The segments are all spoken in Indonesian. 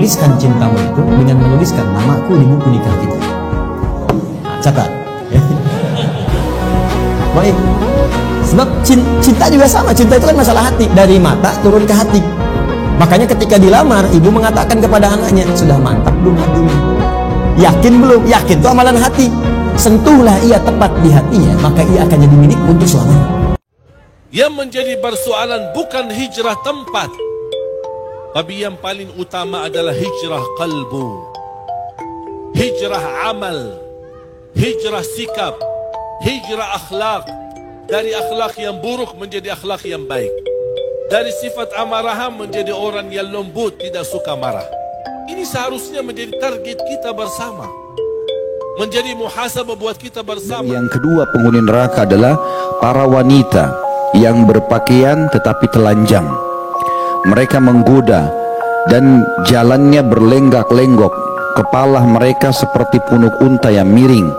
menuliskan cintamu itu dengan menuliskan namaku di buku nikah kita. Catat. Baik. Sebab cinta juga sama. Cinta itu kan masalah hati. Dari mata turun ke hati. Makanya ketika dilamar, ibu mengatakan kepada anaknya, sudah mantap belum hatinya? Yakin belum? Yakin itu amalan hati. Sentuhlah ia tepat di hatinya, maka ia akan jadi milik untuk selamanya. Yang menjadi persoalan bukan hijrah tempat, tapi yang paling utama adalah hijrah kalbu, hijrah amal, hijrah sikap, hijrah akhlak. Dari akhlak yang buruk menjadi akhlak yang baik. Dari sifat amarahan menjadi orang yang lembut, tidak suka marah. Ini seharusnya menjadi target kita bersama, menjadi muhasabah buat kita bersama. Yang kedua penghuni neraka adalah para wanita yang berpakaian tetapi telanjang. Mereka menggoda dan jalannya berlenggak-lenggok. Kepala mereka seperti punuk unta yang miring.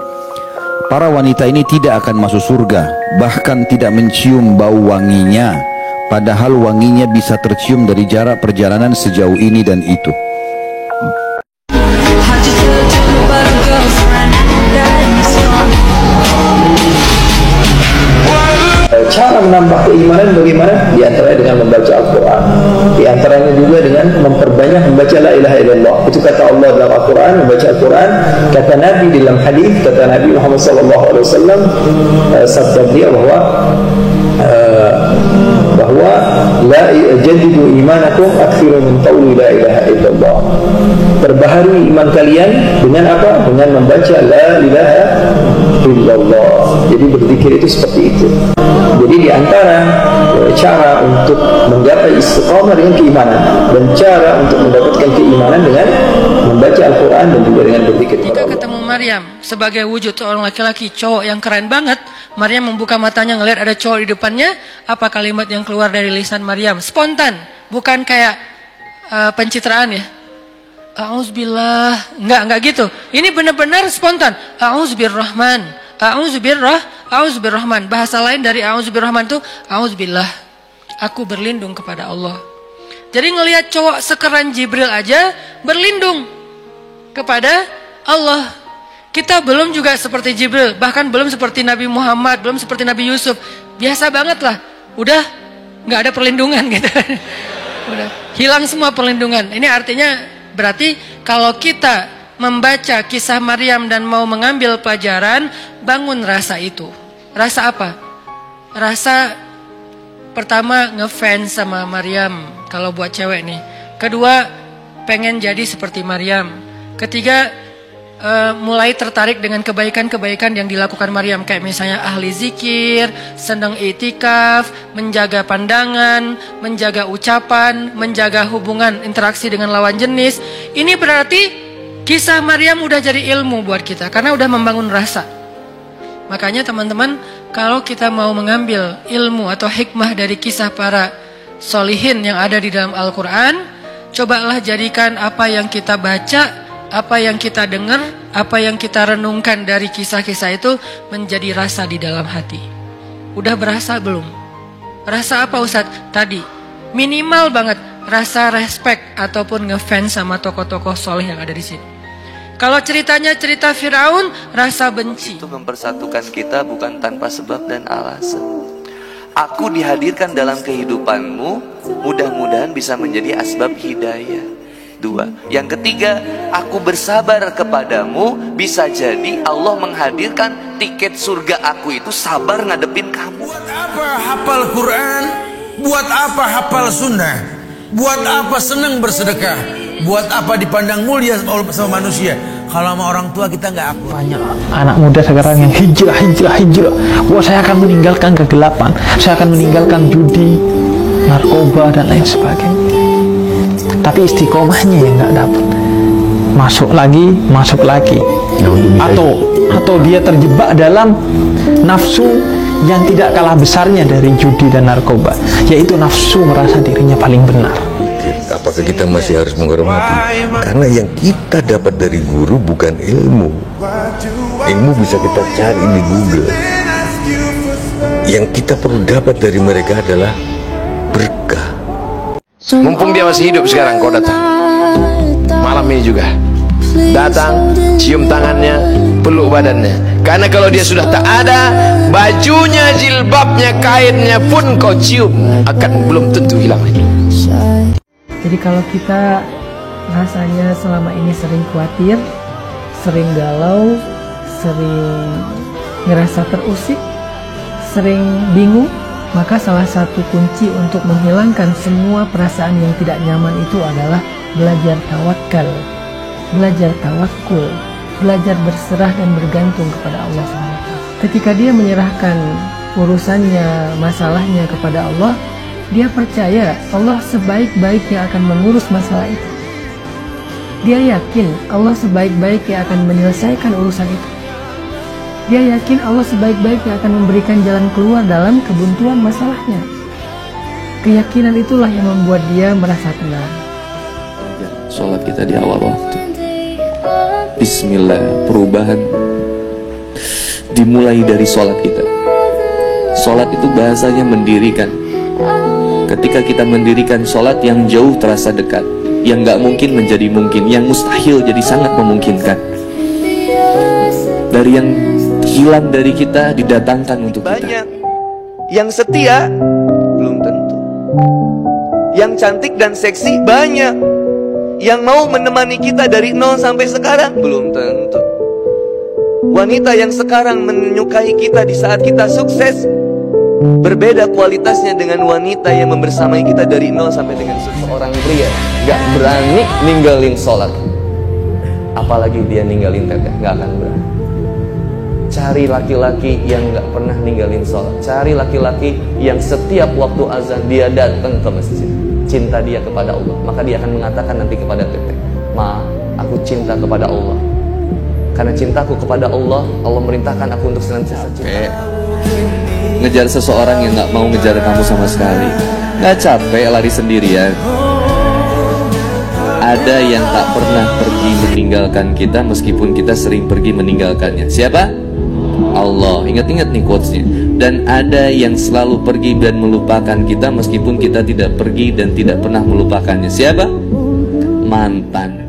Para wanita ini tidak akan masuk surga, bahkan tidak mencium bau wanginya, padahal wanginya bisa tercium dari jarak perjalanan sejauh ini dan itu. Cara menambah keimanan bagaimana? Di antaranya dengan membaca Al-Quran. Di antaranya juga dengan memperbanyak membaca La ilaha illallah. Itu kata Allah dalam Al-Quran, membaca Al-Quran. Kata Nabi dalam hadis, kata Nabi Muhammad SAW, sabda dia bahwa la jadidu imanakum akthiru min qawli la ilaha illallah. Perbaharui iman kalian dengan apa? Dengan membaca la ilaha illallah. Jadi berzikir itu seperti itu. Jadi di antara cara untuk menggapai istiqamah dengan keimanan dan cara untuk mendapatkan keimanan dengan membaca Al-Quran dan juga dengan berzikir. Jika ketemu Maryam sebagai wujud seorang laki-laki cowok yang keren banget, Maryam membuka matanya ngelihat ada cowok di depannya, apa kalimat yang keluar dari lisan Maryam? Spontan, bukan kayak pencitraan ya. A'udzubillah, enggak gitu. Ini benar-benar spontan. A'udzubirrahman, a'udzubirrahman. Bahasa lain dari a'udzubirrahman itu a'udzubillah. Aku berlindung kepada Allah. Jadi ngelihat cowok sekeren Jibril aja berlindung kepada Allah. Kita belum juga seperti Jibril, bahkan belum seperti Nabi Muhammad, belum seperti Nabi Yusuf. Biasa banget lah. Udah nggak ada perlindungan gitu. Udah hilang semua perlindungan. Ini artinya berarti kalau kita membaca kisah Maryam dan mau mengambil pelajaran, bangun rasa itu. Rasa apa? Rasa pertama ngefans sama Maryam kalau buat cewek nih. Kedua, pengen jadi seperti Maryam. Ketiga, mulai tertarik dengan kebaikan-kebaikan yang dilakukan Maryam, kayak misalnya ahli zikir, senang itikaf, menjaga pandangan, menjaga ucapan, menjaga hubungan interaksi dengan lawan jenis. Ini berarti kisah Maryam udah jadi ilmu buat kita karena udah membangun rasa. Makanya teman-teman, kalau kita mau mengambil ilmu atau hikmah dari kisah para solihin yang ada di dalam Al-Quran, cobalah jadikan apa yang kita baca, apa yang kita dengar, apa yang kita renungkan dari kisah-kisah itu menjadi rasa di dalam hati. Udah berasa belum? Rasa apa Ustadz? Tadi minimal banget rasa respect ataupun ngefans sama tokoh-tokoh soleh yang ada di sini. Kalau ceritanya cerita Firaun, rasa benci. Itu mempersatukan kita bukan tanpa sebab dan alasan. Aku dihadirkan dalam kehidupanmu, mudah-mudahan bisa menjadi asbab hidayah. Dua. Yang ketiga, aku bersabar kepadamu, bisa jadi Allah menghadirkan tiket surga aku itu sabar ngadepin kamu. Buat apa hafal Quran? Buat apa hafal sunnah? Buat apa senang bersedekah? Buat apa dipandang mulia sama manusia? Kalau sama orang tua kita nggak apa. Banyak anak muda sekarang yang hijrah. Wah, saya akan meninggalkan kegelapan, saya akan meninggalkan judi, narkoba dan lain sebagainya. Tapi istiqomahnya yang nggak dapat. Masuk lagi, atau dia terjebak dalam nafsu yang tidak kalah besarnya dari judi dan narkoba, yaitu nafsu merasa dirinya paling benar. Apakah kita masih harus menghormati? Karena yang kita dapat dari guru bukan ilmu. Ilmu bisa kita cari di Google. Yang kita perlu dapat dari mereka adalah berkah. Mumpung dia masih hidup sekarang, kau datang. malam ini juga. Datang, cium tangannya, peluk badannya. Karena kalau dia sudah tak ada, bajunya, jilbabnya, kainnya pun kau cium akan belum tentu hilang lagi. Jadi kalau kita rasanya selama ini sering khawatir, sering galau, sering ngerasa terusik, sering bingung, maka salah satu kunci untuk menghilangkan semua perasaan yang tidak nyaman itu adalah belajar tawakal, belajar tawakul, belajar berserah dan bergantung kepada Allah SWT. Ketika dia menyerahkan urusannya, masalahnya kepada Allah, dia percaya Allah sebaik-baiknya akan mengurus masalah itu. Dia yakin Allah sebaik-baiknya akan menyelesaikan urusan itu. Dia yakin Allah sebaik-baiknya akan memberikan jalan keluar dalam kebuntuan masalahnya. Keyakinan itulah yang membuat dia merasa tenang. Sholat kita di awal waktu. Bismillah, perubahan dimulai dari sholat kita. Sholat itu bahasanya mendirikan. Ketika kita mendirikan sholat, yang jauh terasa dekat, yang gak mungkin menjadi mungkin, yang mustahil jadi sangat memungkinkan. Dari yang hilang dari kita didatangkan untuk kita. Banyak. Yang setia belum tentu. Yang cantik dan seksi banyak. Yang mau menemani kita dari nol sampai sekarang belum tentu. Wanita yang sekarang menyukai kita di saat kita sukses berbeda kualitasnya dengan wanita yang membersamai kita dari nol sampai dengan sukses. Seorang pria gak berani ninggalin sholat, apalagi dia ninggalin teteh, gak akan berani. Cari laki-laki yang gak pernah ninggalin sholat. Cari laki-laki yang setiap waktu azan dia datang ke masjid. Cinta dia kepada Allah, maka dia akan mengatakan nanti kepada teteh, Ma, aku cinta kepada Allah. Karena cintaku kepada Allah, Allah merintahkan aku untuk senantiasa cinta. Ngejar seseorang yang gak mau ngejar kamu sama sekali. Gak capek lari sendirian. Ada yang tak pernah pergi meninggalkan kita meskipun kita sering pergi meninggalkannya. Siapa? Allah. Ingat-ingat nih quotesnya. Dan ada yang selalu pergi dan melupakan kita meskipun kita tidak pergi dan tidak pernah melupakannya. Siapa? Mantan.